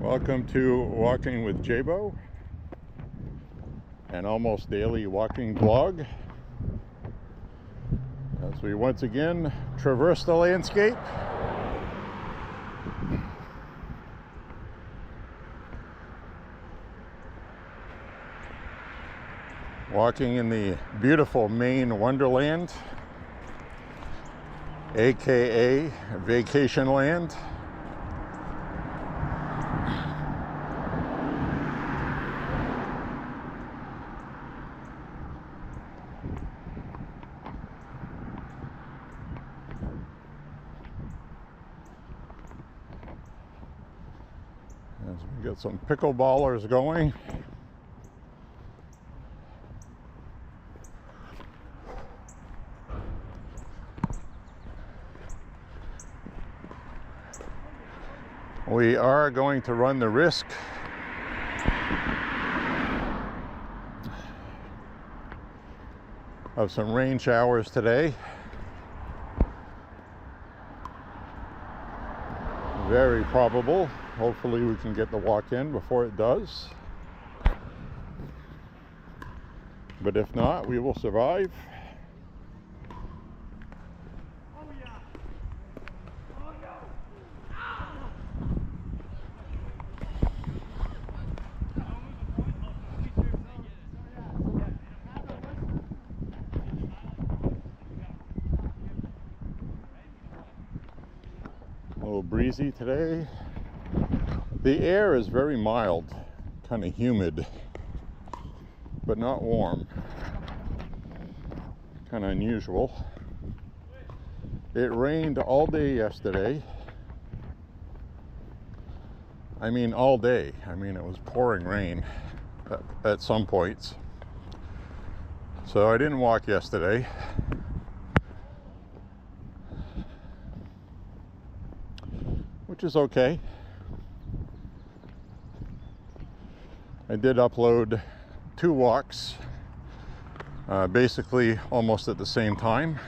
Welcome to Walking with J.Beau, an almost daily walking vlog, as we once again traverse the landscape. Walking in the beautiful Maine wonderland, aka vacation land. As we get some pickleballers going. We are going to run the risk of some rain showers today. Very probable. Hopefully we can get the walk in before it does. But if not, we will survive. A little breezy today. The air is very mild, kind of humid, but not warm. Kind of unusual. It rained all day yesterday. I mean all day. I mean it was pouring rain at some points. So I didn't walk yesterday. Which is okay. I did upload 2 walks, basically almost at the same time,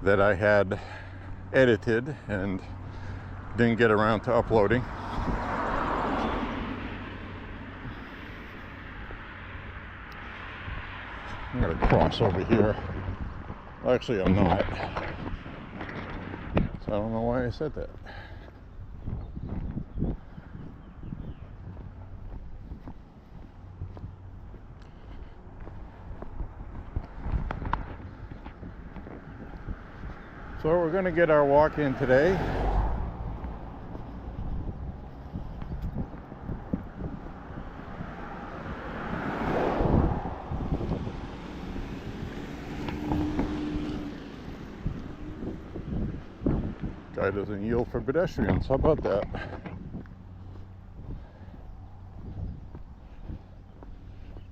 that I had edited and didn't get around to uploading. I'm gonna cross over here. Actually, I'm not. So I don't know why I said that. So we're going to get our walk in today. Guy doesn't yield for pedestrians. How about that?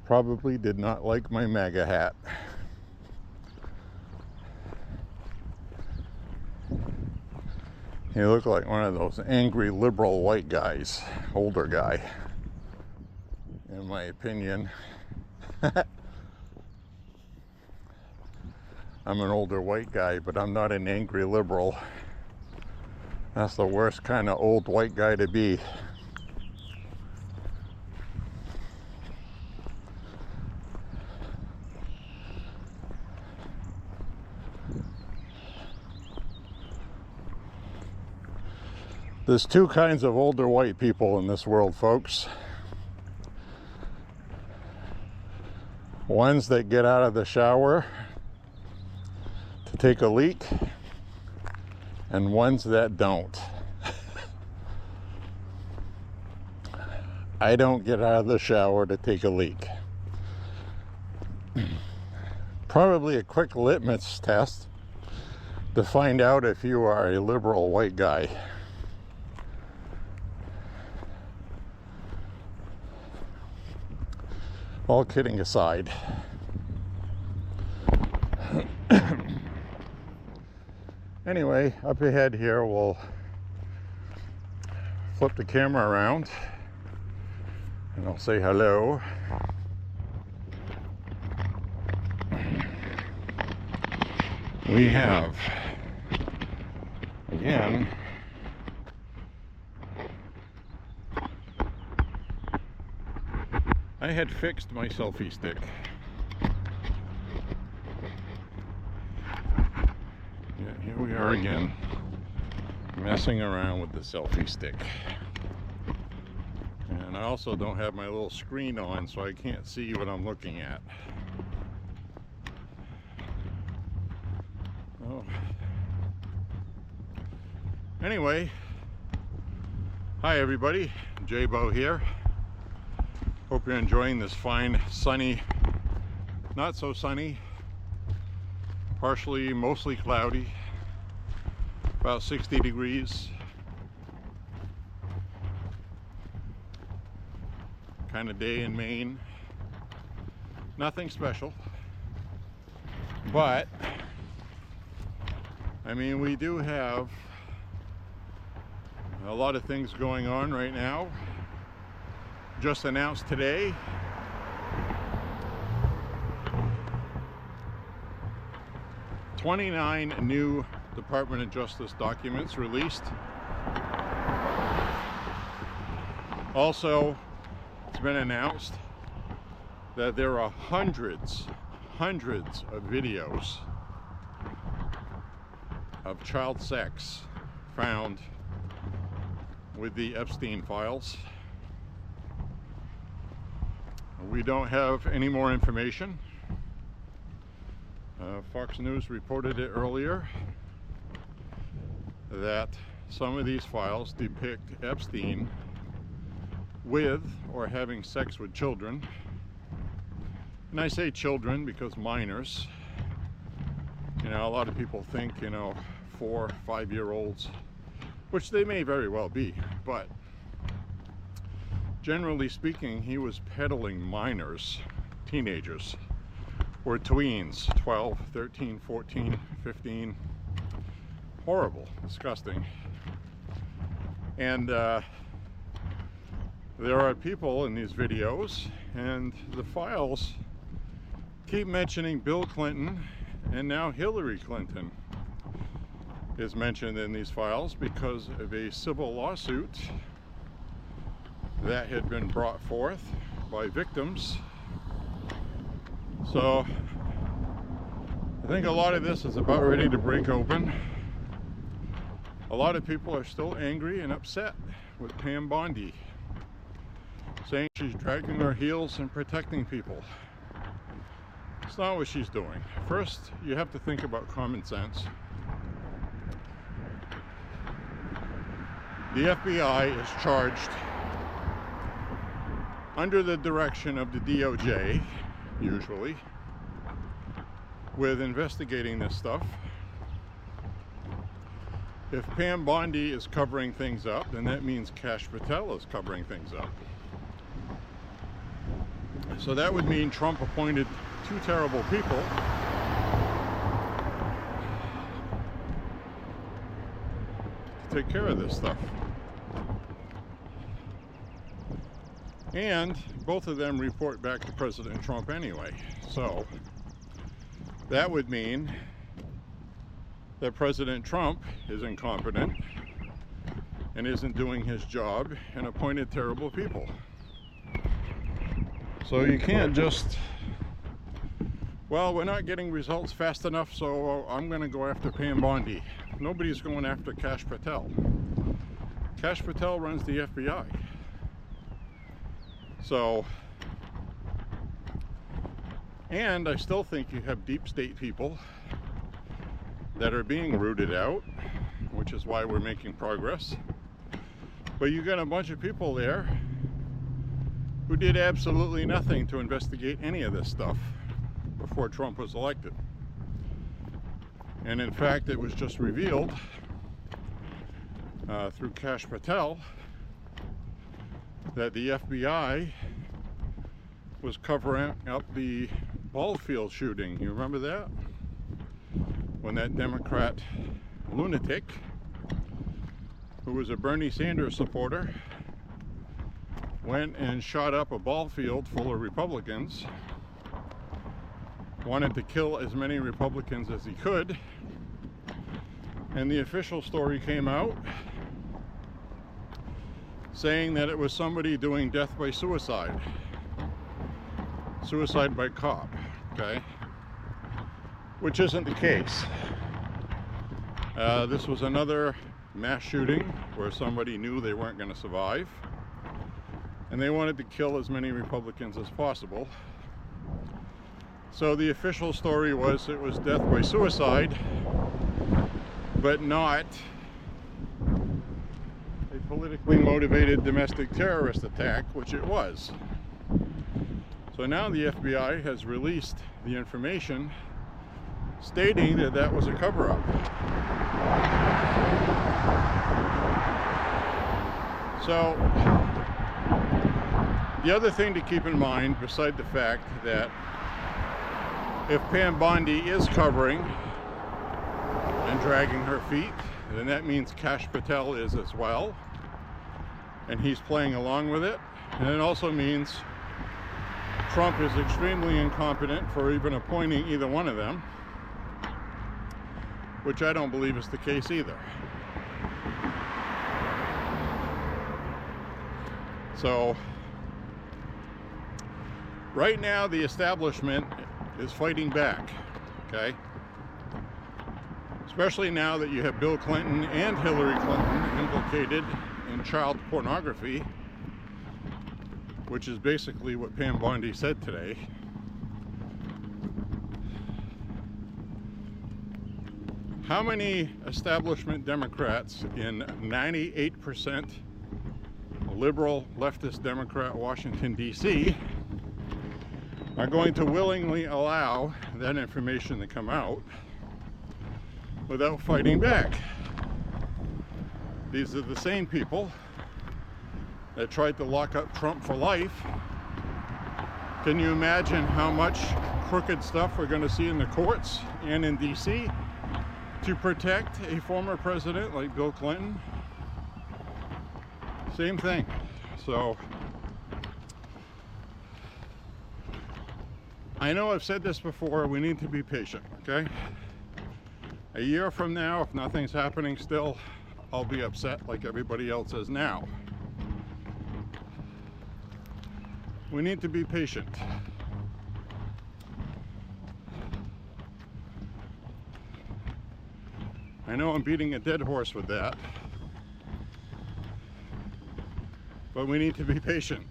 Probably did not like my MAGA hat. He looked like one of those angry liberal white guys, older guy, in my opinion. I'm an older white guy, but I'm not an angry liberal. That's the worst kind of old white guy to be. There's 2 kinds of older white people in this world, folks. Ones that get out of the shower to take a leak, and ones that don't. I don't get out of the shower to take a leak. Probably a quick litmus test to find out if you are a liberal white guy. All kidding aside. Anyway, up ahead here, we'll flip the camera around and I'll say hello. We have, again, I had fixed my selfie stick. Yeah, here we are again, messing around with the selfie stick. And I also don't have my little screen on, so I can't see what I'm looking at. Oh. Anyway, hi everybody, J.Beau here. Hope you're enjoying this fine, sunny, not so sunny, partially, mostly cloudy, about 60 degrees. Kind of day in Maine. Nothing special, but I mean, we do have a lot of things going on right now. Just announced today, "29 new Department of Justice documents released." Also, it's been announced that there are hundreds of videos of child sex found with the Epstein files. We don't have any more information. Fox News reported it earlier that some of these files depict Epstein with or having sex with children. And I say children because minors. You know, a lot of people think, 4, 5-year-olds, which they may very well be, but generally speaking, he was peddling minors, teenagers, or tweens, 12, 13, 14, 15. Horrible, disgusting. And there are people in these videos, and the files keep mentioning Bill Clinton, and now Hillary Clinton is mentioned in these files because of a civil lawsuit that had been brought forth by victims. So I think a lot of this is about ready to break open. A lot of people are still angry and upset with Pam Bondi, saying she's dragging her heels and protecting people. It's not what she's doing. First, you have to think about common sense. The FBI is charged under the direction of the DOJ, usually, with investigating this stuff. If Pam Bondi is covering things up, then that means Kash Patel is covering things up. So that would mean Trump appointed 2 terrible people to take care of this stuff. And both of them report back to President Trump anyway. So that would mean that President Trump is incompetent and isn't doing his job and appointed terrible people. So you can't just, well, we're not getting results fast enough, so I'm going to go after Pam Bondi. Nobody's going after Kash Patel. Kash Patel runs the FBI. So, and I still think you have deep state people that are being rooted out, which is why we're making progress. But you got a bunch of people there who did absolutely nothing to investigate any of this stuff before Trump was elected. And in fact, it was just revealed through Kash Patel that the FBI was covering up the ball field shooting. You remember that? When that Democrat lunatic, who was a Bernie Sanders supporter, went and shot up a ball field full of Republicans, wanted to kill as many Republicans as he could, and the official story came out saying that it was somebody doing death by suicide. suicide by cop, okay? Which isn't the case. This was another mass shooting where somebody knew they weren't going to survive, and they wanted to kill as many Republicans as possible. So the official story was it was death by suicide, but not a politically motivated domestic terrorist attack, which it was. So now the FBI has released the information stating that that was a cover-up. So the other thing to keep in mind, beside the fact that if Pam Bondi is covering and dragging her feet, then that means Kash Patel is as well, and he's playing along with it. And it also means Trump is extremely incompetent for even appointing either one of them, which I don't believe is the case either. So right now the establishment is fighting back, okay? Especially now that you have Bill Clinton and Hillary Clinton implicated in child pornography, which is basically what Pam Bondi said today. How many establishment Democrats in 98% liberal leftist Democrat Washington, D.C. are going to willingly allow that information to come out without fighting back? These are the same people that tried to lock up Trump for life. Can you imagine how much crooked stuff we're going to see in the courts and in D.C. to protect a former president like Bill Clinton? Same thing. So I know I've said this before, we need to be patient, okay? A year from now, if nothing's happening still, I'll be upset like everybody else is now. We need to be patient. I know I'm beating a dead horse with that, but we need to be patient.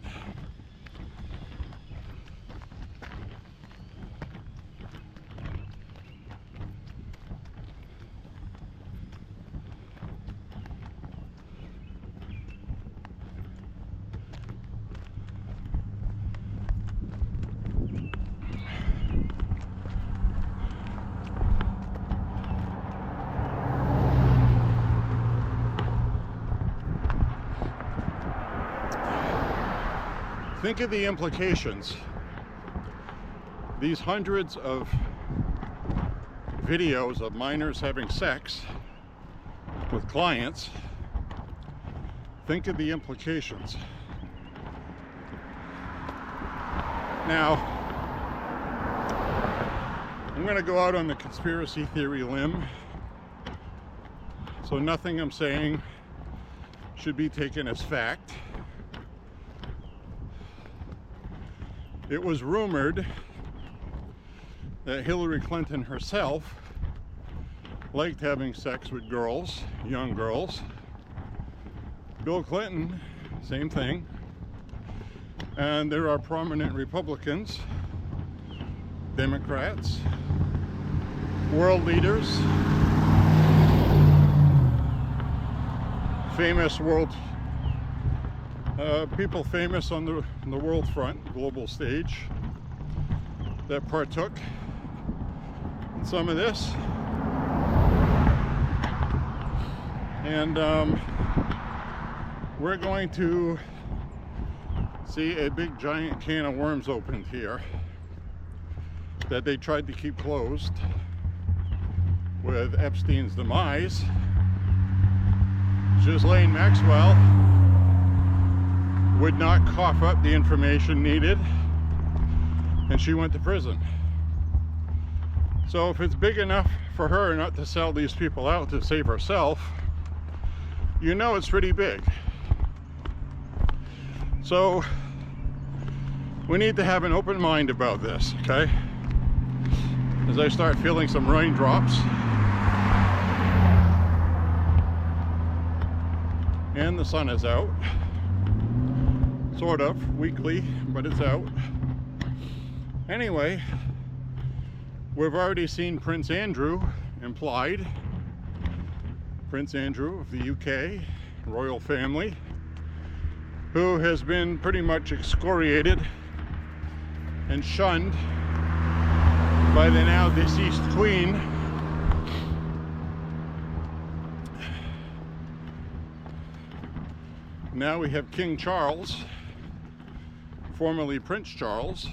Think of the implications. These hundreds of videos of minors having sex with clients, think of the implications. Now, I'm going to go out on the conspiracy theory limb, so nothing I'm saying should be taken as fact. It was rumored that Hillary Clinton herself liked having sex with girls, young girls. Bill Clinton, same thing. And there are prominent Republicans, Democrats, world leaders, famous world people famous on the world front, global stage, that partook in some of this. And we're going to see a big giant can of worms opened here that they tried to keep closed with Epstein's demise. Ghislaine Maxwell would not cough up the information needed, and she went to prison. So if it's big enough for her not to sell these people out to save herself, you know it's pretty big. So we need to have an open mind about this, okay? As I start feeling some raindrops. And the sun is out. Sort of, weakly, but it's out. Anyway, we've already seen Prince Andrew implied. Prince Andrew of the UK, royal family, who has been pretty much excoriated and shunned by the now deceased Queen. Now we have King Charles, formerly Prince Charles,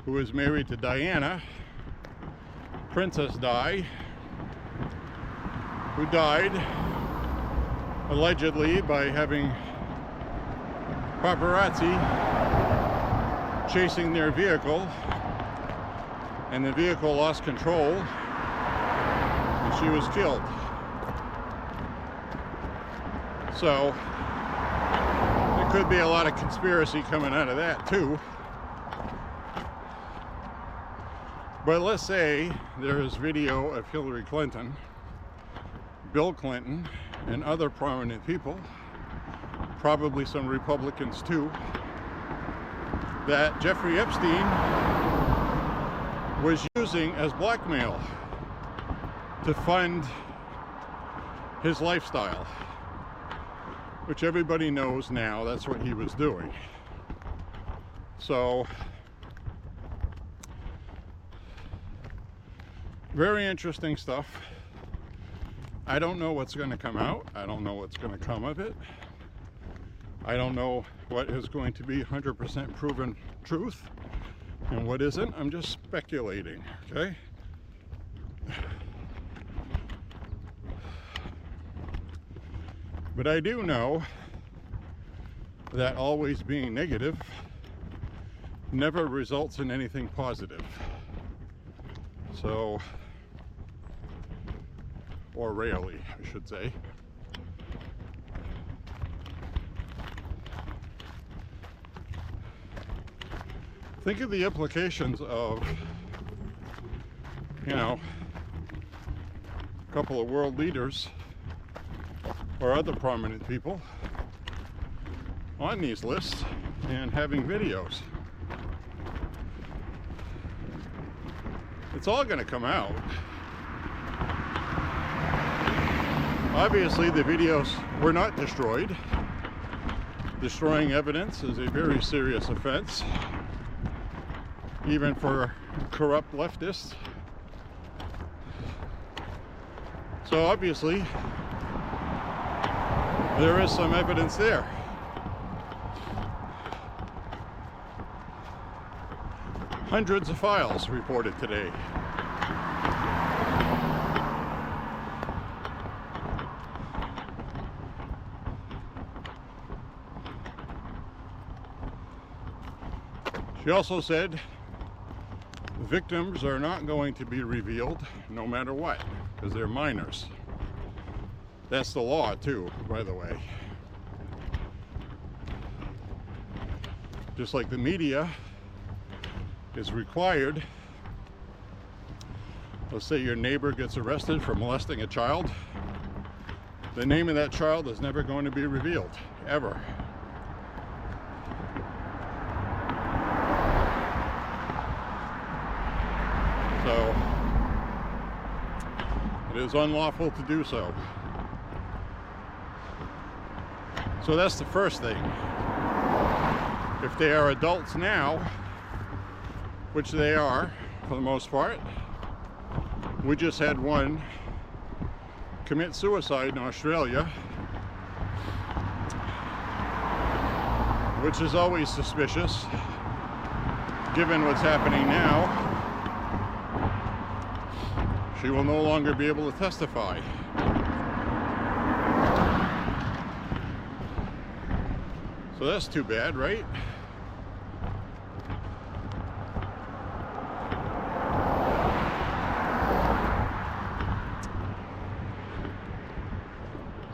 who is married to Diana, Princess Di, who died allegedly by having paparazzi chasing their vehicle, and the vehicle lost control and she was killed. So there could be a lot of conspiracy coming out of that too. But let's say there is video of Hillary Clinton, Bill Clinton, and other prominent people, probably some Republicans too, that Jeffrey Epstein was using as blackmail to fund his lifestyle, which everybody knows now that's what he was doing. So, very interesting stuff. I don't know what's going to come out. I don't know what's going to come of it. I don't know what is going to be 100% proven truth and what isn't. I'm just speculating, okay? But I do know that always being negative never results in anything positive. So, or rarely, I should say. Think of the implications of, you know, a couple of world leaders or other prominent people on these lists and having videos. It's all going to come out. Obviously, the videos were not destroyed. Destroying evidence is a very serious offense, even for corrupt leftists. So obviously, there is some evidence there. Hundreds of files reported today. She also said victims are not going to be revealed no matter what, because they're minors. That's the law too, by the way. Just like the media is required. Let's say your neighbor gets arrested for molesting a child. The name of that child is never going to be revealed, ever. So, it is unlawful to do so. So that's the first thing. If they are adults now, which they are for the most part, we just had one commit suicide in Australia, which is always suspicious given what's happening now. She will no longer be able to testify. So that's too bad, right?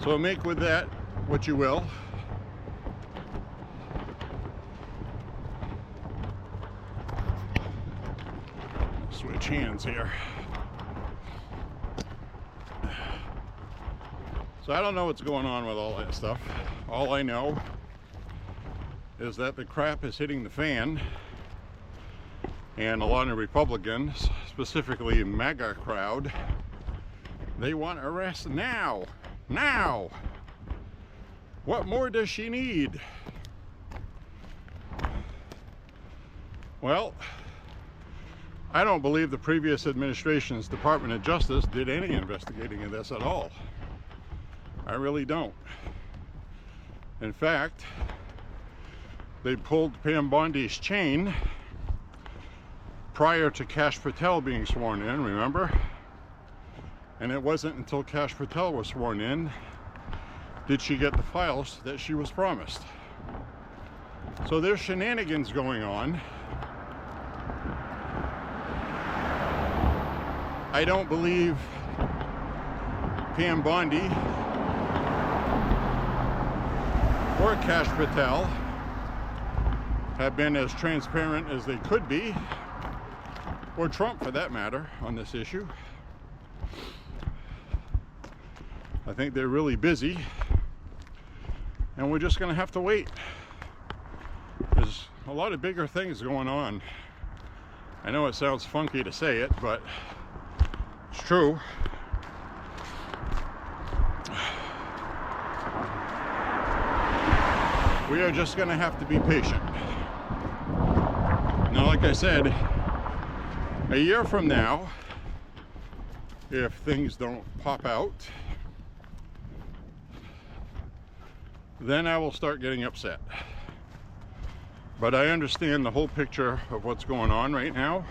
So make with that what you will. switch hands here. So I don't know what's going on with all that stuff. All I know is that the crap is hitting the fan, and a lot of Republicans, specifically MAGA crowd, they want arrest now. Now! What more does she need? Well, I don't believe the previous administration's Department of Justice did any investigating of this at all. I really don't. In fact, they pulled Pam Bondi's chain prior to Kash Patel being sworn in, remember? And it wasn't until Kash Patel was sworn in did she get the files that she was promised. So there's shenanigans going on. I don't believe Pam Bondi or Kash Patel have been as transparent as they could be, or Trump for that matter, on this issue. I think they're really busy, and we're just going to have to wait. There's a lot of bigger things going on. I know it sounds funky to say it, but it's true. We are just going to have to be patient. Now, like I said, a year from now, if things don't pop out, then I will start getting upset. But I understand the whole picture of what's going on right now.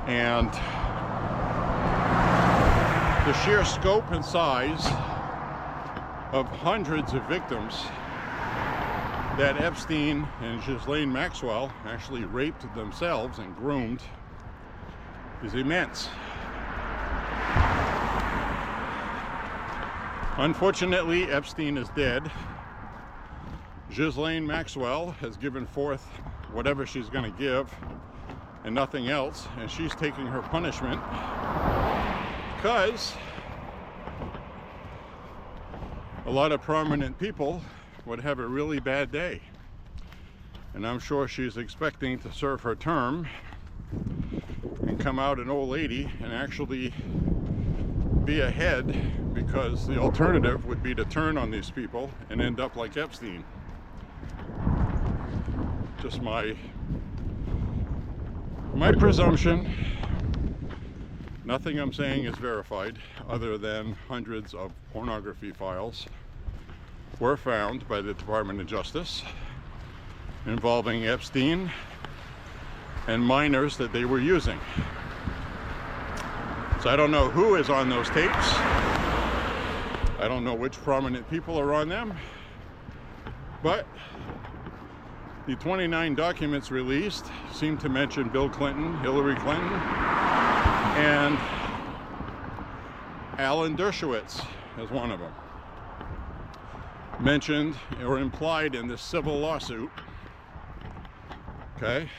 And the sheer scope and size of hundreds of victims that Epstein and Ghislaine Maxwell actually raped themselves and groomed is immense. Unfortunately, Epstein is dead. Ghislaine Maxwell has given forth whatever she's going to give and nothing else, and she's taking her punishment because a lot of prominent people would have a really bad day. And I'm sure she's expecting to serve her term and come out an old lady and actually be ahead, because the alternative would be to turn on these people and end up like Epstein. Just my presumption. Nothing I'm saying is verified, other than hundreds of pornography files were found by the Department of Justice involving Epstein and minors that they were using. So I don't know who is on those tapes. I don't know which prominent people are on them. But the 29 documents released seem to mention Bill Clinton, Hillary Clinton, and Alan Dershowitz as one of them. Mentioned or implied in this civil lawsuit. Okay?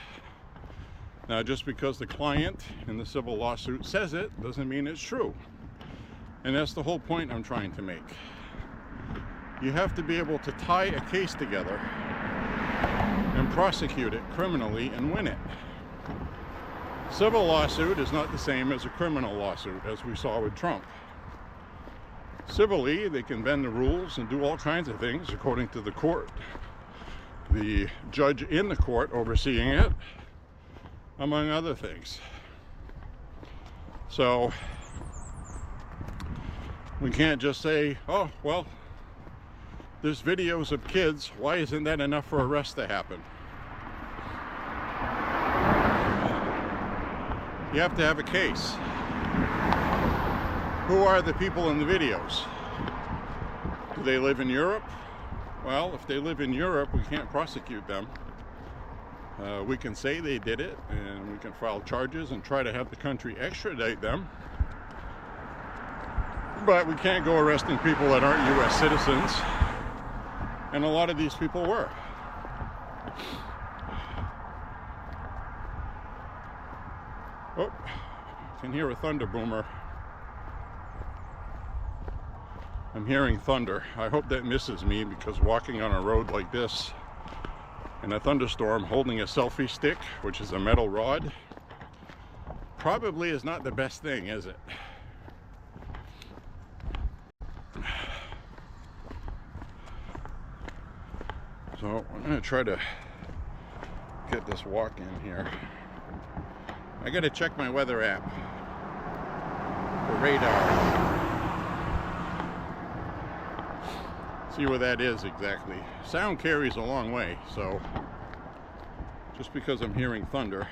Now, just because the client in the civil lawsuit says it doesn't mean it's true. And that's the whole point I'm trying to make. You have to be able to tie a case together and prosecute it criminally and win it. Civil lawsuit is not the same as a criminal lawsuit, as we saw with Trump. Civilly, they can bend the rules and do all kinds of things according to the court, the judge in the court overseeing it, among other things. So we can't just say, oh, well, there's videos of kids, why isn't that enough for arrest to happen? You have to have a case. Who are the people in the videos? Do they live in Europe? Well, if they live in Europe, we can't prosecute them. We can say they did it, and we can file charges and try to have the country extradite them. But we can't go arresting people that aren't U.S. citizens. And a lot of these people were. Oh, can hear a thunder boomer. I'm hearing thunder. I hope that misses me, because walking on a road like this in a thunderstorm holding a selfie stick, which is a metal rod, probably is not the best thing, is it? So I'm going to try to get this walk in here. I got to check my weather app for radar. See where that is exactly. Sound carries a long way, so just because I'm hearing thunder,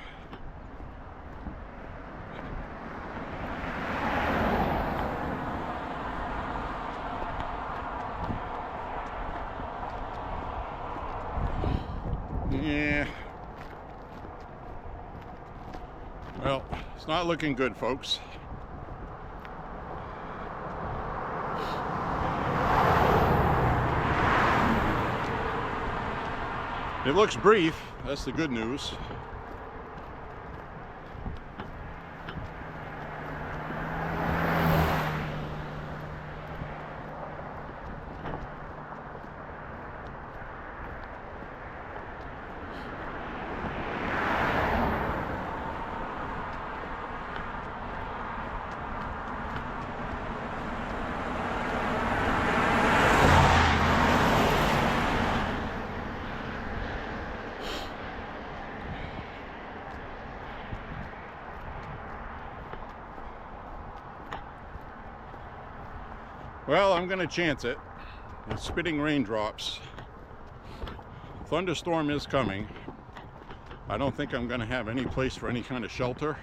yeah, well, it's not looking good, folks. It looks brief, that's the good news. Well, I'm gonna chance it. It's spitting raindrops. Thunderstorm is coming. I don't think I'm gonna have any place for any kind of shelter.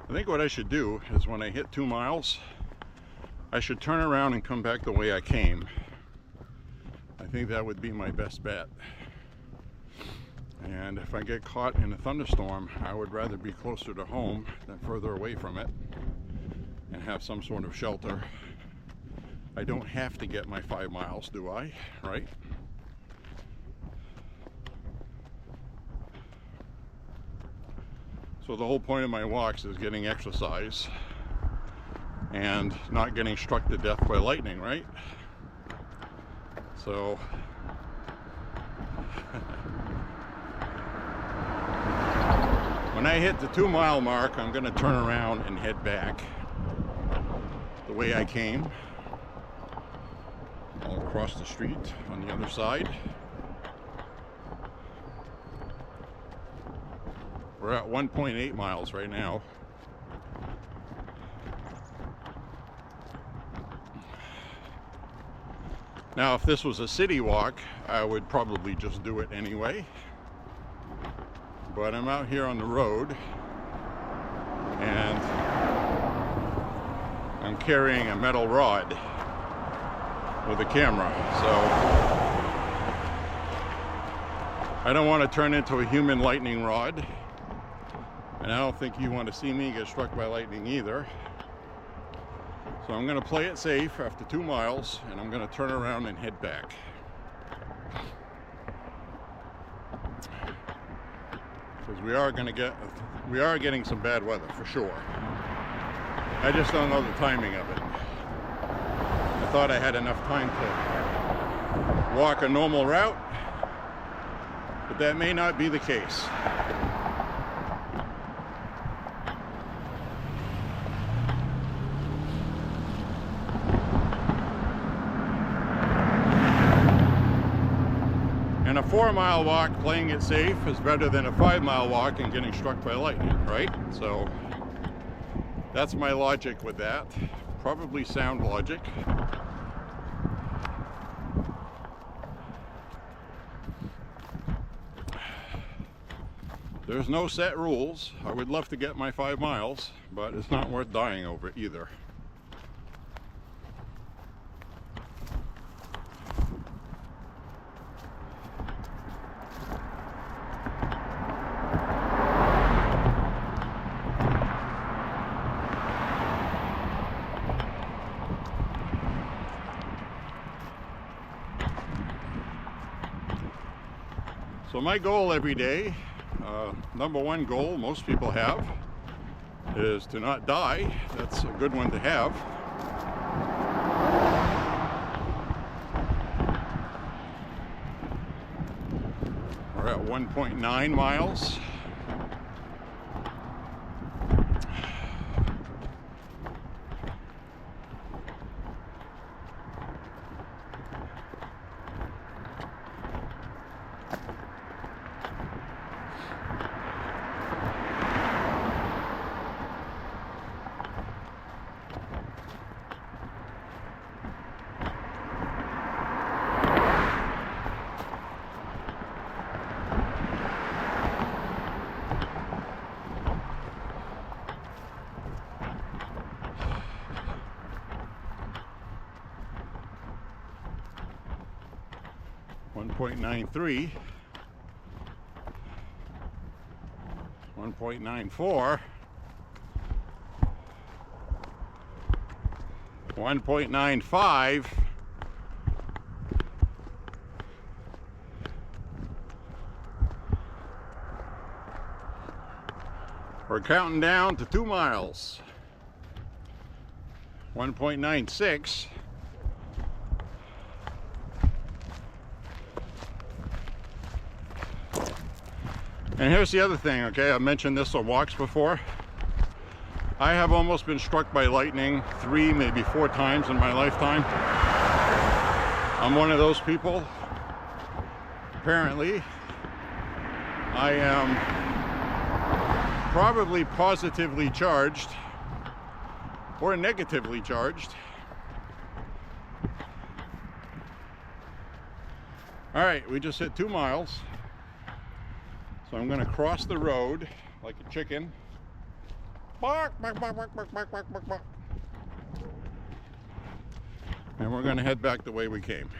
I think what I should do is, when I hit 2 miles, I should turn around and come back the way I came. I think that would be my best bet. And if I get caught in a thunderstorm, I would rather be closer to home than further away from it and have some sort of shelter. I don't have to get my 5 miles, do I? Right? So the whole point of my walks is getting exercise and not getting struck to death by lightning, right? So when I hit the 2 mile mark, I'm going to turn around and head back the way I came. I'll cross the street on the other side. We're at 1.8 miles right now. Now, if this was a city walk, I would probably just do it anyway. But I'm out here on the road, and I'm carrying a metal rod with a camera, so I don't want to turn into a human lightning rod, and I don't think you want to see me get struck by lightning either. So I'm going to play it safe after 2 miles, and I'm going to turn around and head back. Because we are getting some bad weather for sure. I just don't know the timing of it. I thought I had enough time to walk a normal route, but that may not be the case. And a 4 mile walk, playing it safe, is better than a 5 mile walk and getting struck by lightning, right? So that's my logic with that. Probably sound logic. There's no set rules. I would love to get my 5 miles, but it's not worth dying over either. So my goal every day, number one goal most people have, is to not die. That's a good one to have. We're at 1.9 miles. .93, 1.94, 1.95, we're counting down to 2 miles, 1.96, and here's the other thing, okay? I've mentioned this on walks before. I have almost been struck by lightning 3, maybe 4 times in my lifetime. I'm one of those people. Apparently, I am probably positively charged or negatively charged. All right, we just hit 2 miles. So I'm going to cross the road like a chicken. Bark, bark, bark, bark, bark, bark, bark, bark, bark. And we're going to head back the way we came.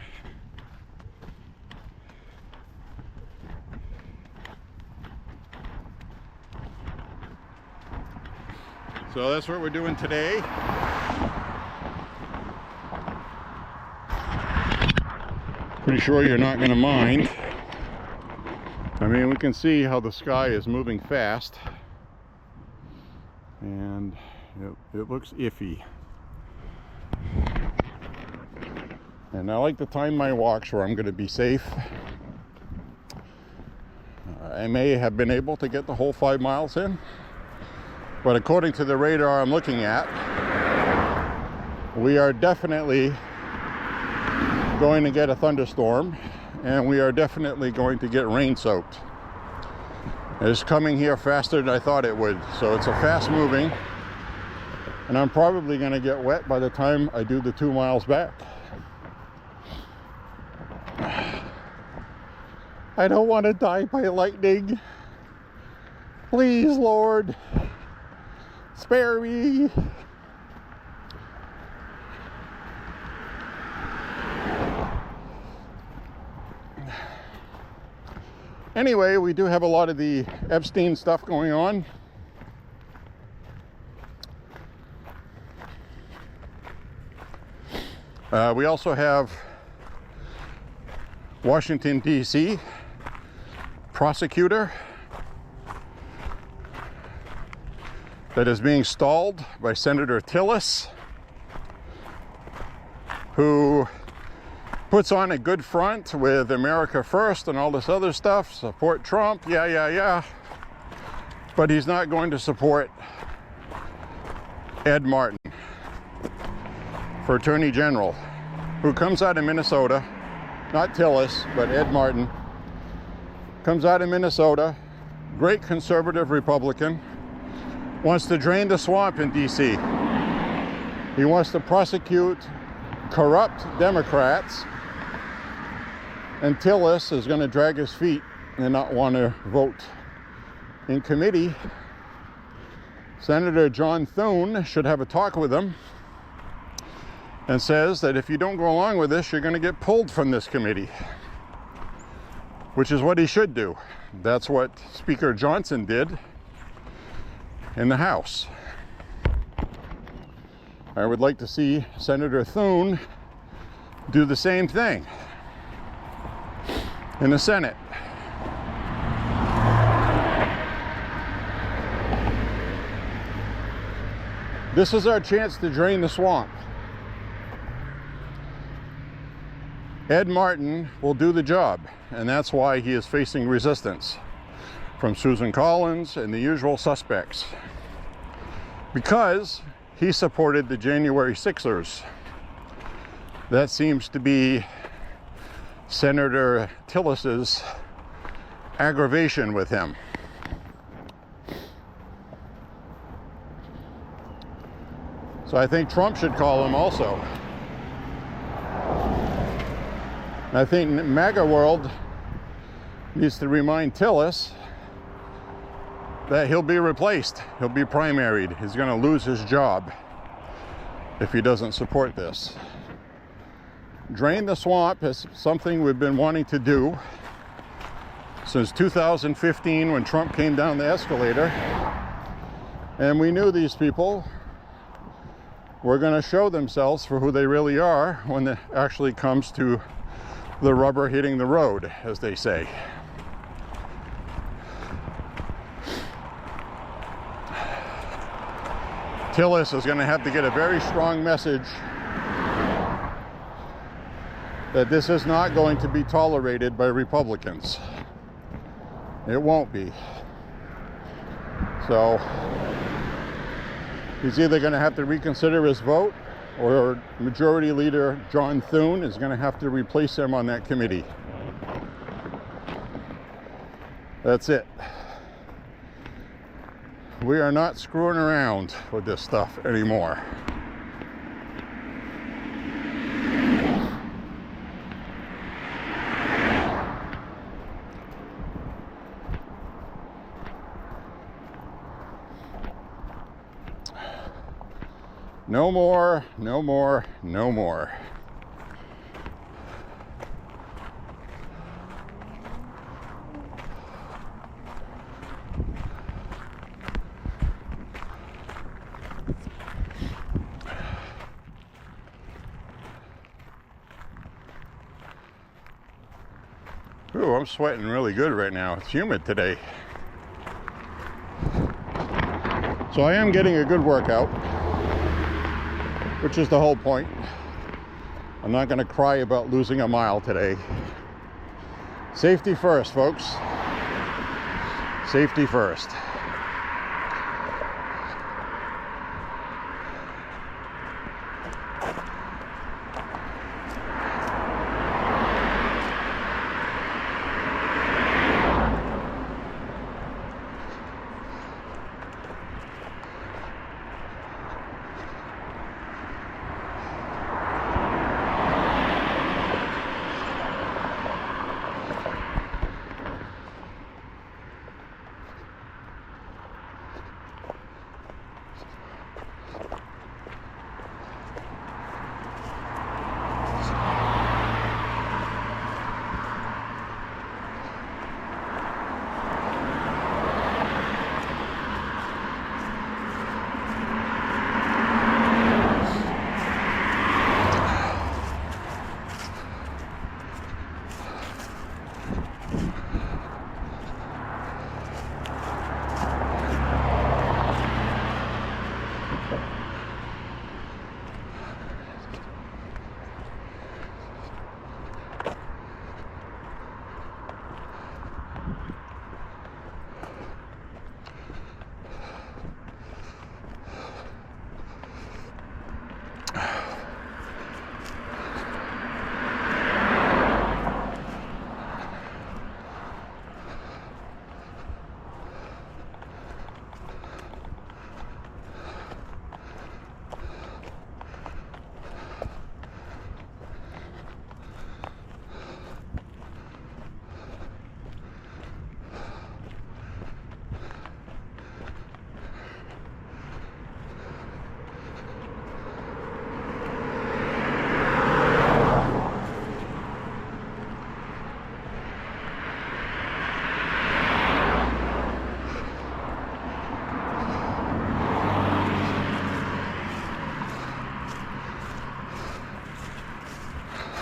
So that's what we're doing today. Pretty sure you're not going to mind. I mean, we can see how the sky is moving fast, and it looks iffy. And I like to time my walks where I'm going to be safe. I may have been able to get the whole 5 miles in, but according to the radar I'm looking at, we are definitely going to get a thunderstorm. And we are definitely going to get rain soaked. It's coming here faster than I thought it would. So it's a fast moving. And I'm probably going to get wet by the time I do the 2 miles back. I don't want to die by lightning. Please, Lord, spare me. Anyway, we do have a lot of the Epstein stuff going on. We also have Washington, D.C. prosecutor that is being stalled by Senator Tillis, who puts on a good front with America First and all this other stuff, support Trump, yeah. But he's not going to support Ed Martin for Attorney General, who comes out of Minnesota, not Tillis, but Ed Martin, comes out of Minnesota, great conservative Republican, wants to drain the swamp in D.C. He wants to prosecute corrupt Democrats, and Tillis is going to drag his feet and not want to vote in committee. Senator John Thune should have a talk with him and says that if you don't go along with this, you're going to get pulled from this committee, which is what he should do. That's what Speaker Johnson did in the House. I would like to see Senator Thune do the same thing in the Senate. This is our chance to drain the swamp. Ed Martin will do the job, and that's why he is facing resistance from Susan Collins and the usual suspects, because he supported the January 6ers. That seems to be Senator Tillis's aggravation with him. So I think Trump should call him also. I think MAGA world needs to remind Tillis that he'll be replaced. He'll be primaried. He's going to lose his job if he doesn't support this. Drain the swamp is something we've been wanting to do since 2015 when Trump came down the escalator. And we knew these people were going to show themselves for who they really are when it actually comes to the rubber hitting the road, as they say. Tillis is going to have to get a very strong message that this is not going to be tolerated by Republicans. It won't be. So he's either going to have to reconsider his vote, or Majority Leader John Thune is going to have to replace him on that committee. That's it. We are not screwing around with this stuff anymore. No more, no more, no more. Ooh, I'm sweating really good right now. It's humid today. So I am getting a good workout, which is the whole point. I'm not going to cry about losing a mile today. Safety first, folks. Safety first.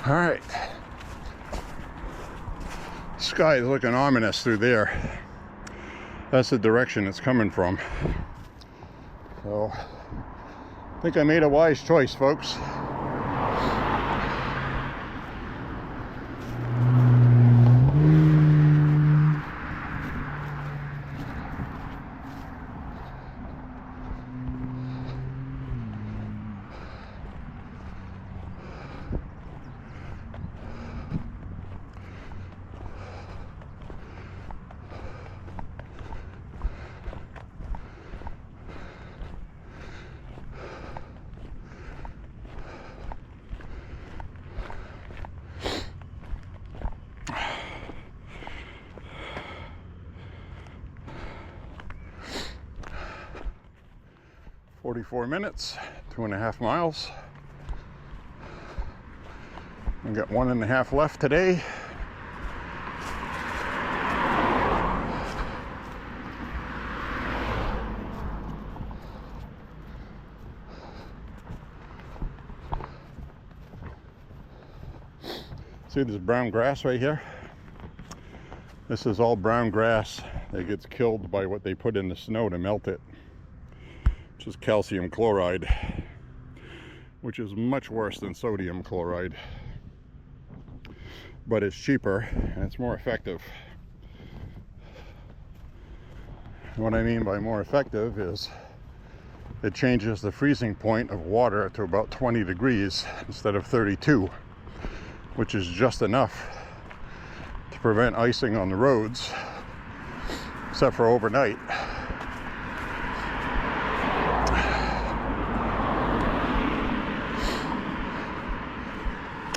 All right. Sky is looking ominous through there. That's the direction it's coming from. So I think I made a wise choice, folks. "44 minutes, 2.5 miles. I've got 1.5 left today. See this brown grass right here? This is all brown grass that gets killed by what they put in the snow to melt it, which is calcium chloride, which is much worse than sodium chloride, but it's cheaper and it's more effective. What I mean by more effective is it changes the freezing point of water to about 20 degrees instead of 32, which is just enough to prevent icing on the roads, except for overnight.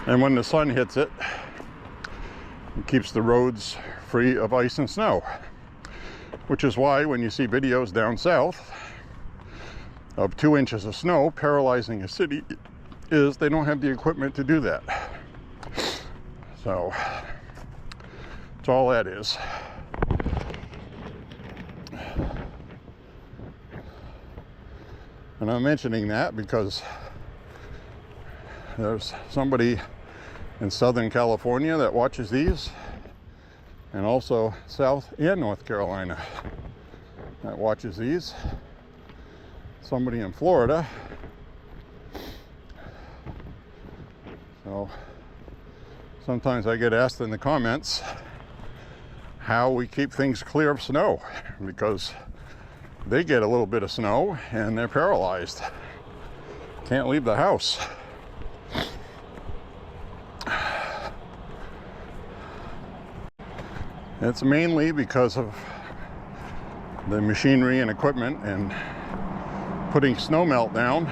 And when the sun hits it, it keeps the roads free of ice and snow, which is why when you see videos down south of 2 inches of snow paralyzing a city, is they don't have the equipment to do that. So that's all that is. And I'm mentioning that because there's somebody in Southern California that watches these, and also South and North Carolina that watches these. Somebody in Florida. So sometimes I get asked in the comments how we keep things clear of snow, because they get a little bit of snow and they're paralyzed. Can't leave the house. It's mainly because of the machinery and equipment and putting snow melt down.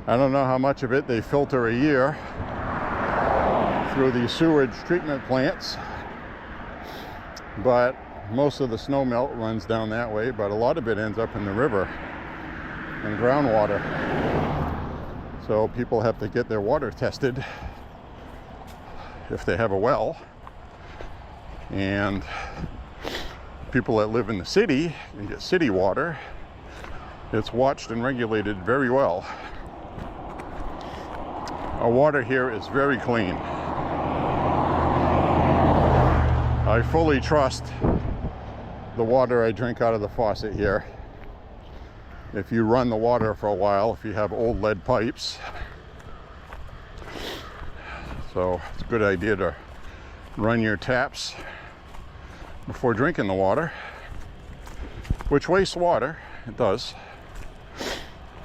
I don't know how much of it they filter a year through these sewage treatment plants, but most of the snow melt runs down that way, but a lot of it ends up in the river and groundwater. So people have to get their water tested if they have a well. And people that live in the city and get city water, it's watched and regulated very well. Our water here is very clean. I fully trust the water I drink out of the faucet here. If you run the water for a while, if you have old lead pipes. So it's a good idea to run your taps before drinking the water, which wastes water. It does.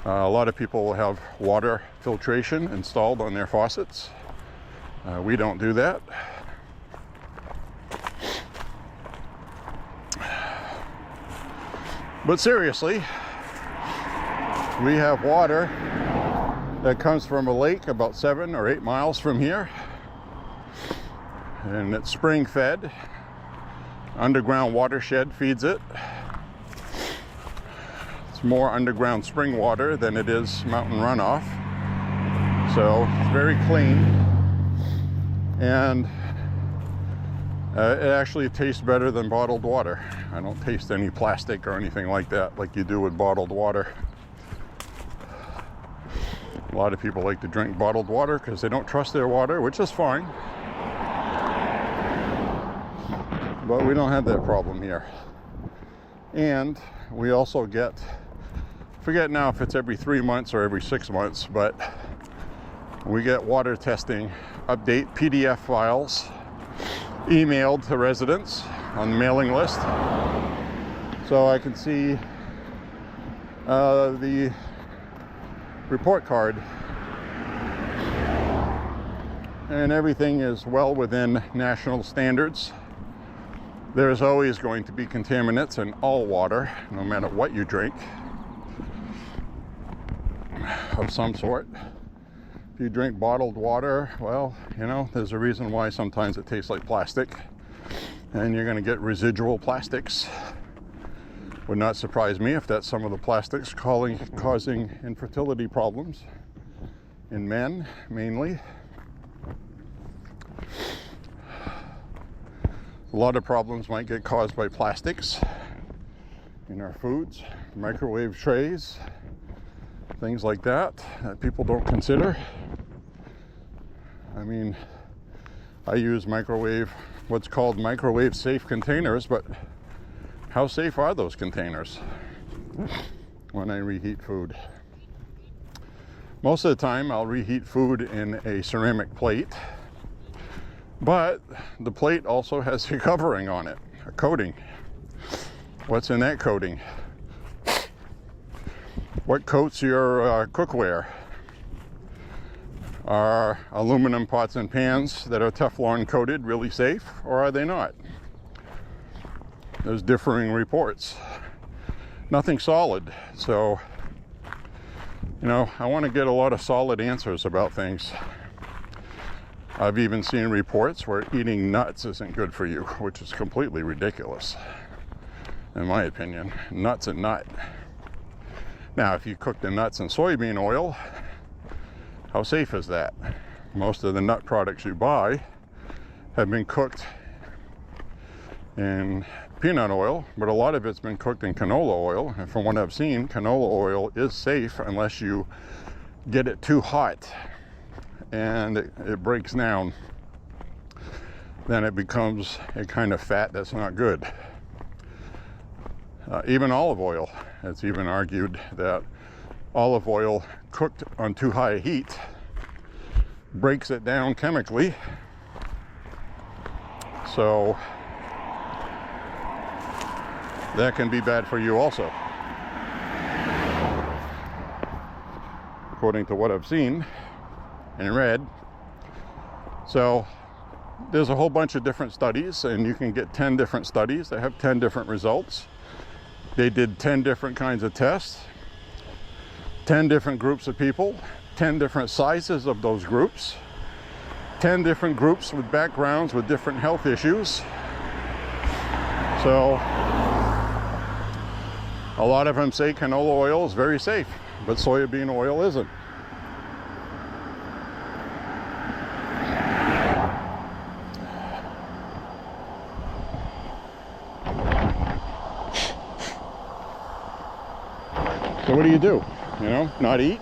A lot of people will have water filtration installed on their faucets. We don't do that. But seriously, we have water that comes from a lake about 7 or 8 miles from here, and it's spring fed. Underground watershed feeds it. It's more underground spring water than it is mountain runoff, so it's very clean, and it actually tastes better than bottled water. I don't taste any plastic or anything like that like you do with bottled water. A lot of people like to drink bottled water because they don't trust their water, which is fine. But we don't have that problem here. And we also get, forget now if it's every 3 months or every 6 months, but we get water testing update PDF files emailed to residents on the mailing list. So I can see the report card, and everything is well within national standards. There's always going to be contaminants in all water, no matter what you drink, of some sort. If you drink bottled water, well, you know, there's a reason why sometimes it tastes like plastic, and you're going to get residual plastics. Would not surprise me if that's some of the plastics causing infertility problems in men, mainly. A lot of problems might get caused by plastics in our foods, microwave trays, things like that people don't consider. I mean, I use what's called microwave safe containers, but how safe are those containers when I reheat food? Most of the time I'll reheat food in a ceramic plate, but the plate also has a covering on it, a coating. What's in that coating? What coats your cookware? Are aluminum pots and pans that are Teflon coated really safe, or are they not? There's differing reports. Nothing solid. So, you know, I want to get a lot of solid answers about things. I've even seen reports where eating nuts isn't good for you, which is completely ridiculous, in my opinion. Nuts and nut. Now, if you cook the nuts in soybean oil, how safe is that? Most of the nut products you buy have been cooked in peanut oil, but a lot of it's been cooked in canola oil. And from what I've seen, canola oil is safe unless you get it too hot and it breaks down. Then it becomes a kind of fat that's not good. Even olive oil, it's even argued that olive oil cooked on too high a heat breaks it down chemically. So that can be bad for you also, according to what I've seen and read. So there's a whole bunch of different studies, and you can get 10 different studies that have 10 different results. They did 10 different kinds of tests, 10 different groups of people, 10 different sizes of those groups, 10 different groups with backgrounds with different health issues. So a lot of them say canola oil is very safe, but soybean oil isn't. So what do? You know, not eat?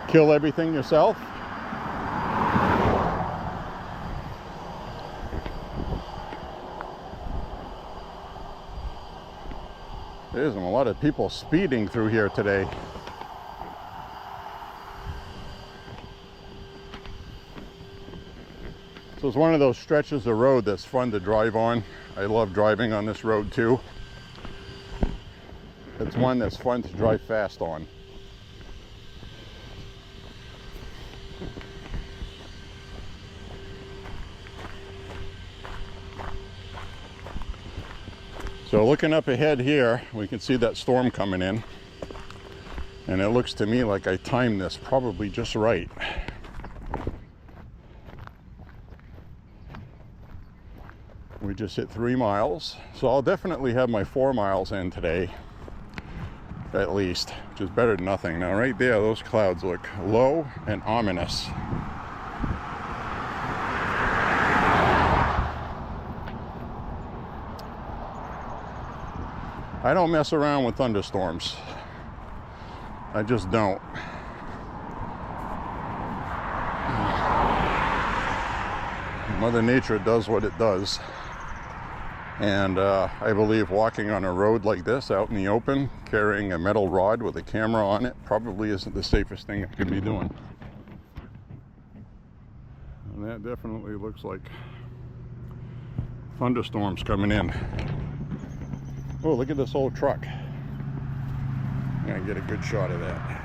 Kill everything yourself? There's a lot of people speeding through here today. So it's one of those stretches of road that's fun to drive on. I love driving on this road too. It's one that's fun to drive fast on. So looking up ahead here, we can see that storm coming in. And it looks to me like I timed this probably just right. We just hit 3 miles. So I'll definitely have my 4 miles in today, at least, which is better than nothing. Now right there, those clouds look low and ominous. I don't mess around with thunderstorms. I just don't. Mother Nature does what it does. And I believe walking on a road like this out in the open, carrying a metal rod with a camera on it, probably isn't the safest thing I could be doing. And that definitely looks like thunderstorms coming in. Oh, look at this old truck. I'm gonna get a good shot of that.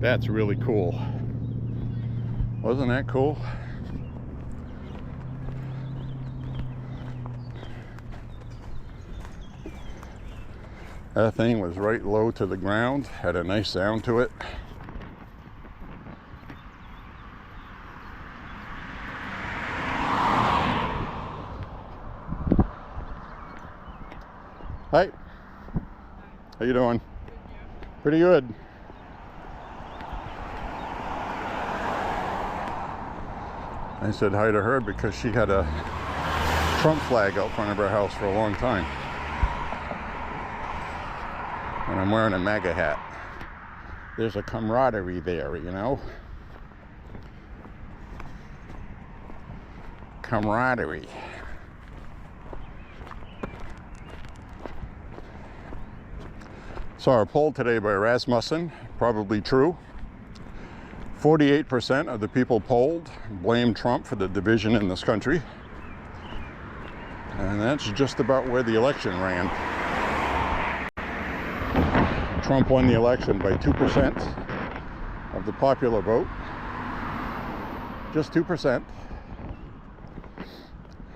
That's really cool. Wasn't that cool? That thing was right low to the ground, had a nice sound to it. Hi. How you doing? Pretty good. I said hi to her because she had a Trump flag out front of her house for a long time. And I'm wearing a MAGA hat. There's a camaraderie there, you know? Camaraderie. Saw a poll today by Rasmussen, probably true. 48% of the people polled blame Trump for the division in this country. And that's just about where the election ran. Trump won the election by 2% of the popular vote. Just 2%.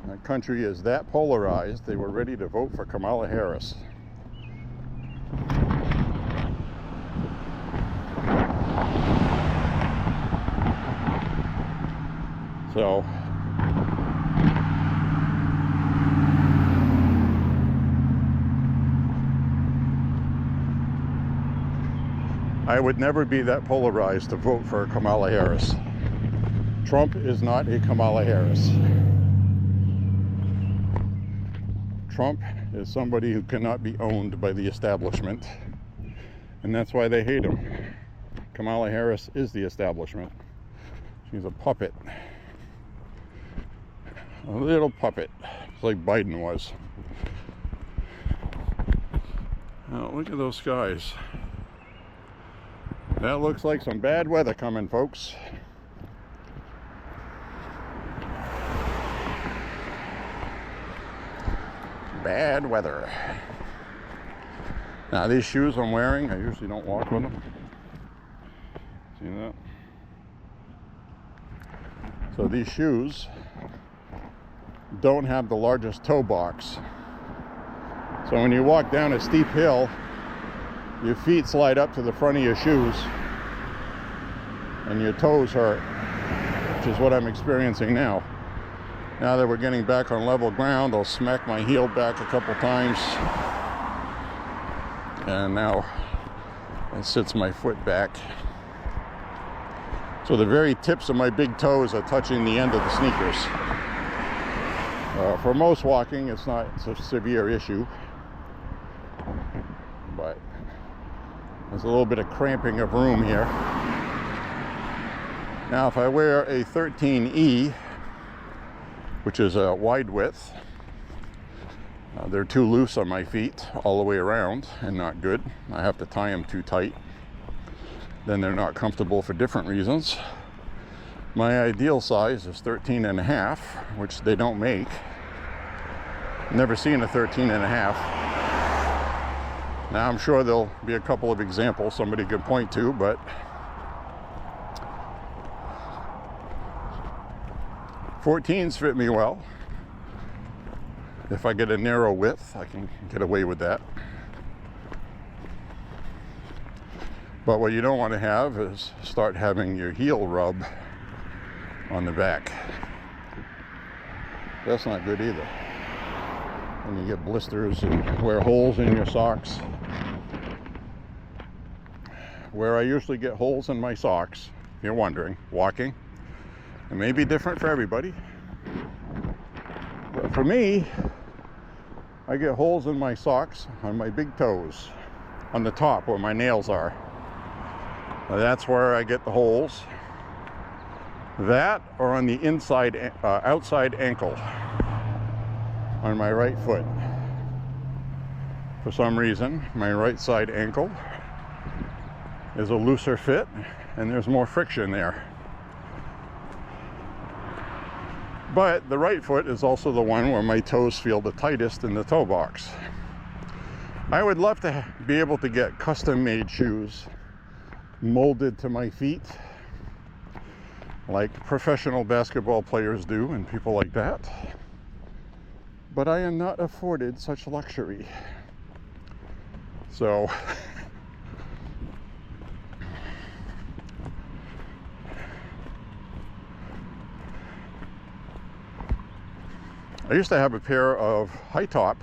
The country is that polarized, they were ready to vote for Kamala Harris. So, I would never be that polarized to vote for Kamala Harris. Trump is not a Kamala Harris. Trump is somebody who cannot be owned by the establishment, and that's why they hate him. Kamala Harris is the establishment. She's a puppet. A little puppet, just like Biden was. Now, look at those skies. That looks like some bad weather coming, folks. Bad weather. Now, these shoes I'm wearing, I usually don't walk with them. See that? So these shoes don't have the largest toe box. So when you walk down a steep hill, your feet slide up to the front of your shoes and your toes hurt, which is what I'm experiencing now. Now that we're getting back on level ground, I'll smack my heel back a couple times, and now it sits my foot back. So the very tips of my big toes are touching the end of the sneakers. For most walking, it's not a severe issue, but there's a little bit of cramping of room here. Now, if I wear a 13E, which is a wide width, they're too loose on my feet all the way around and not good. I have to tie them too tight. Then they're not comfortable for different reasons. My ideal size is 13.5, which they don't make. Never seen a 13.5. Now I'm sure there'll be a couple of examples somebody could point to, but '14s fit me well. If I get a narrow width, I can get away with that. But what you don't want to have is start having your heel rub on the back. That's not good either. And you get blisters and wear holes in your socks. Where I usually get holes in my socks, if you're wondering, walking, it may be different for everybody, but for me, I get holes in my socks on my big toes, on the top where my nails are. That's where I get the holes. That or on the inside, outside ankle on my right foot. For some reason, my right side ankle is a looser fit and there's more friction there. But the right foot is also the one where my toes feel the tightest in the toe box. I would love to be able to get custom-made shoes molded to my feet, like professional basketball players do and people like that. But I am not afforded such luxury. So I used to have a pair of high top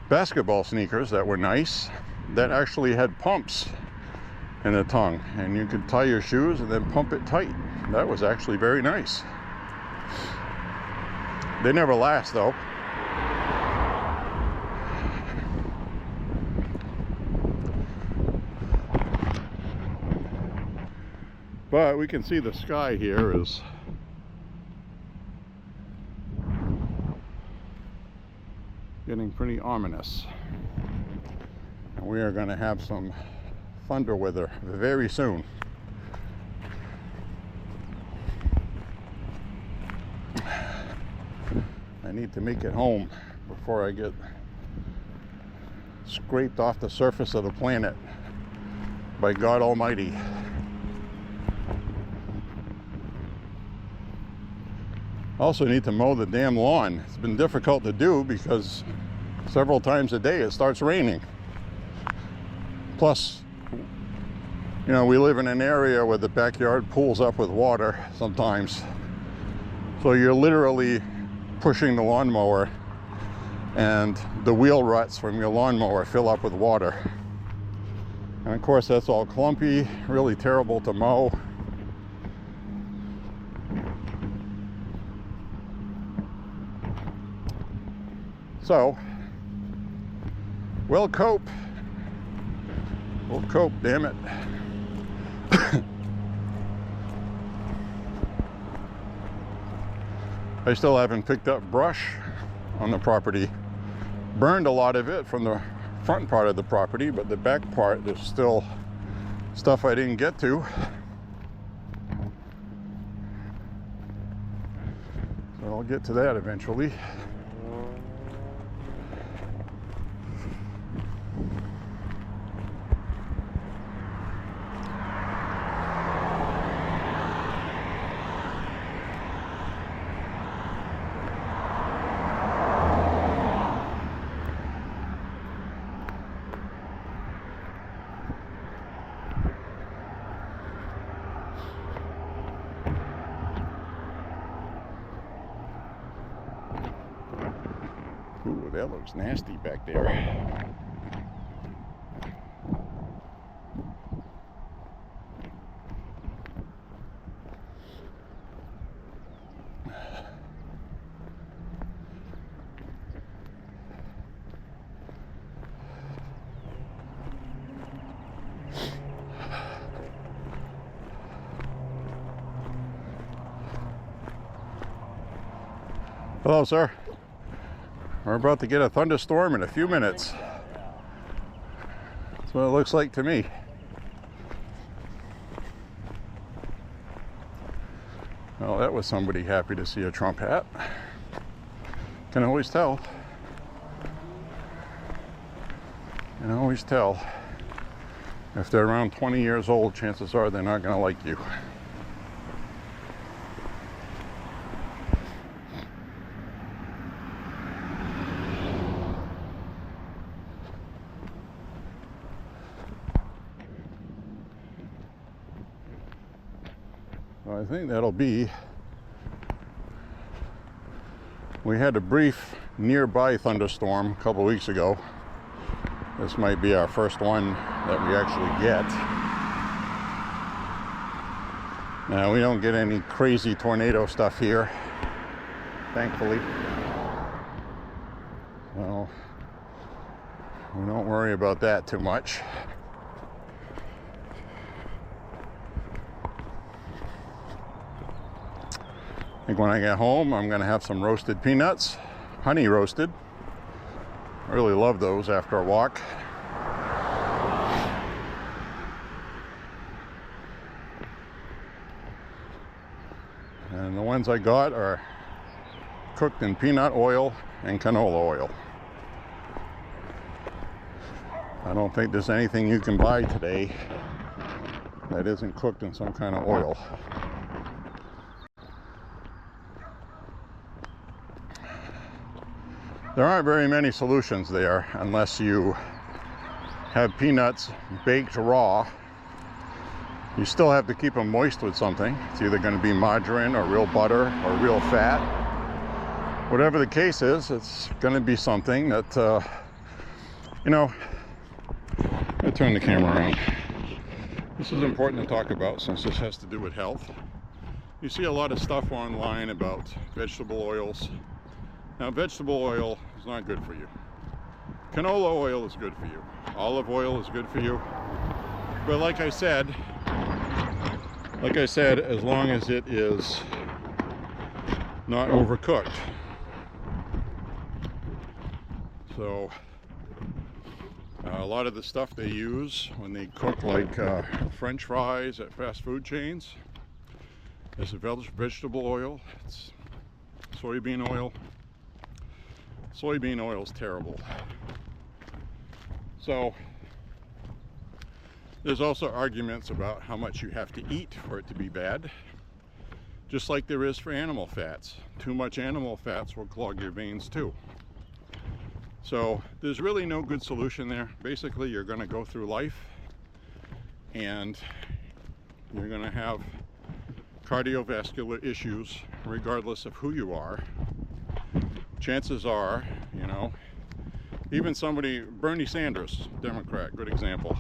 basketball sneakers that were nice, that actually had pumps in the tongue, and you could tie your shoes and then pump it tight. That was actually very nice. They never last though. But we can see the sky here is getting pretty ominous. And we are going to have some thunder weather very soon. I need to make it home before I get scraped off the surface of the planet by God Almighty. Also need to mow the damn lawn. It's been difficult to do because several times a day it starts raining. Plus, you know, we live in an area where the backyard pools up with water sometimes. So you're literally pushing the lawnmower and the wheel ruts from your lawnmower fill up with water. And of course that's all clumpy, really terrible to mow. So, we'll cope. We'll cope, damn it. I still haven't picked up brush on the property. Burned a lot of it from the front part of the property, but the back part, there's still stuff I didn't get to. So I'll get to that eventually. Ooh, that looks nasty back there. Hello, sir. We're about to get a thunderstorm in a few minutes. That's what it looks like to me. Well, that was somebody happy to see a Trump hat. Can always tell. Can always tell. If they're around 20 years old, chances are they're not going to like you. I think that'll be. We had a brief nearby thunderstorm a couple weeks ago. This might be our first one that we actually get. Now, we don't get any crazy tornado stuff here, thankfully. So we don't worry about that too much. I think when I get home, I'm going to have some roasted peanuts, honey roasted. I really love those after a walk. And the ones I got are cooked in peanut oil and canola oil. I don't think there's anything you can buy today that isn't cooked in some kind of oil. There aren't very many solutions there unless you have peanuts baked raw. You still have to keep them moist with something. It's either going to be margarine or real butter or real fat. Whatever the case is, it's going to be something that, you know, I'm going to turn the camera around. This is important to talk about since this has to do with health. You see a lot of stuff online about vegetable oils. Now, vegetable oil is not good for you. Canola oil is good for you. Olive oil is good for you. But like I said, as long as it is not overcooked. So, a lot of the stuff they use when they cook like French fries at fast food chains is a vegetable oil. It's soybean oil. Soybean oil is terrible. So there's also arguments about how much you have to eat for it to be bad, just like there is for animal fats. Too much animal fats will clog your veins too. So there's really no good solution there. Basically, you're going to go through life and you're going to have cardiovascular issues regardless of who you are. Chances are, you know, even somebody, Bernie Sanders, Democrat, good example,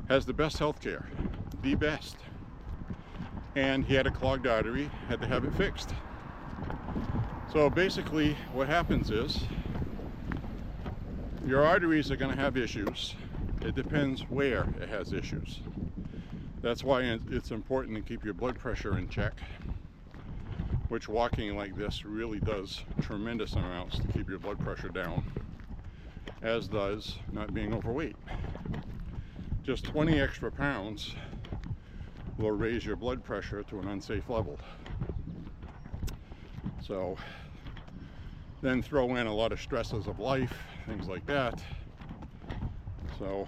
has the best health care, the best. And he had a clogged artery, had to have it fixed. So basically what happens is your arteries are going to have issues. It depends where it has issues. That's why it's important to keep your blood pressure in check, which walking like this really does tremendous amounts to keep your blood pressure down, as does not being overweight. Just 20 extra pounds will raise your blood pressure to an unsafe level. So then throw in a lot of stresses of life, things like that. So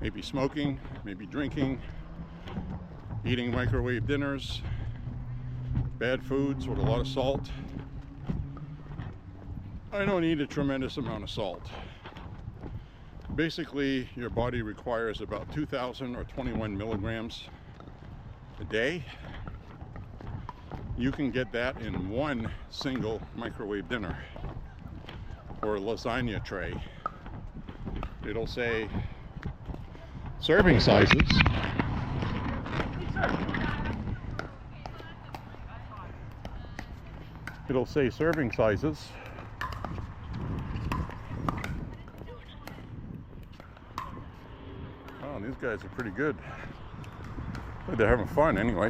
maybe smoking, maybe drinking, eating microwave dinners, bad foods with a lot of salt. I don't eat a tremendous amount of salt. Basically, your body requires about 2,000 or 21 milligrams a day. You can get that in one single microwave dinner or lasagna tray. It'll say serving sizes. It'll say serving sizes. Oh, these guys are pretty good. They're having fun anyway.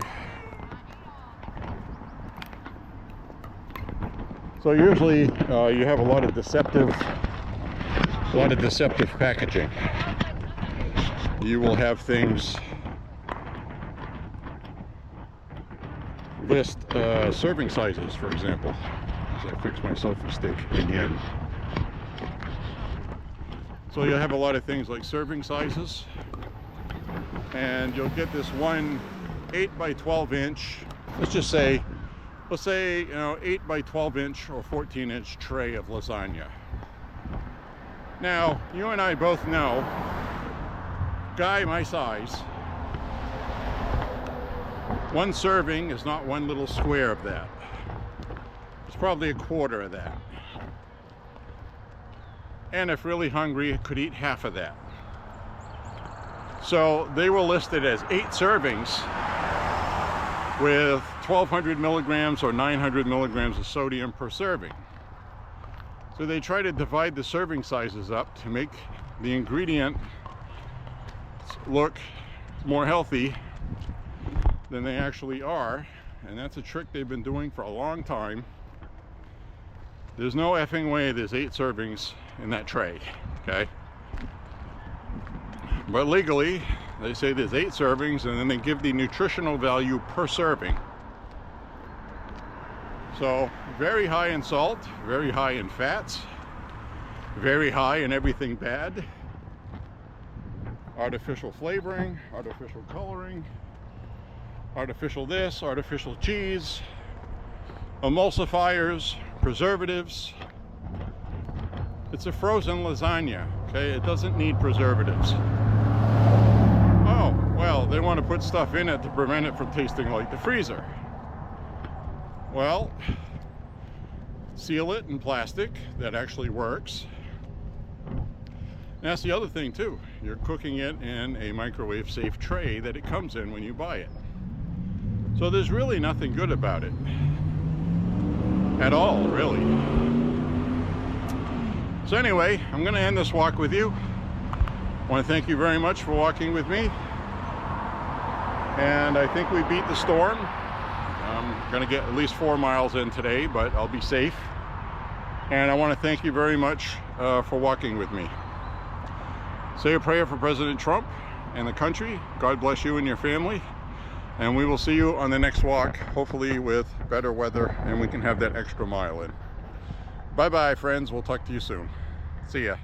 So usually you have a lot of deceptive packaging. You will have things list serving sizes, for example. As I fix my selfie stick again. So you'll have a lot of things like serving sizes, and you'll get this one 8 by 12 inch, let's say, you know, 8 by 12 inch or 14 inch tray of lasagna. Now, you and I both know, guy my size, one serving is not one little square of that. It's probably a quarter of that. And if really hungry, it could eat half of that. So they were listed as 8 servings with 1,200 milligrams or 900 milligrams of sodium per serving. So they try to divide the serving sizes up to make the ingredient look more healthy than they actually are. And that's a trick they've been doing for a long time. There's no effing way there's 8 servings in that tray, okay? But legally, they say there's 8 servings, and then they give the nutritional value per serving. So, very high in salt, very high in fats, very high in everything bad. Artificial flavoring, artificial coloring, artificial this, artificial cheese, emulsifiers, preservatives. It's a frozen lasagna, okay? It doesn't need preservatives. Oh, well, they want to put stuff in it to prevent it from tasting like the freezer. Well, seal it in plastic. That actually works. And that's the other thing too. You're cooking it in a microwave safe tray that it comes in when you buy it. So there's really nothing good about it. At all, really. So anyway, I'm going to end this walk with you. I want to thank you very much for walking with me. And I think we beat the storm. I'm going to get at least 4 miles in today, but I'll be safe. And I want to thank you very much for walking with me. Say a prayer for President Trump and the country. God bless you and your family. And we will see you on the next walk, hopefully with better weather, and we can have that extra mile in. Bye-bye, friends. We'll talk to you soon. See ya.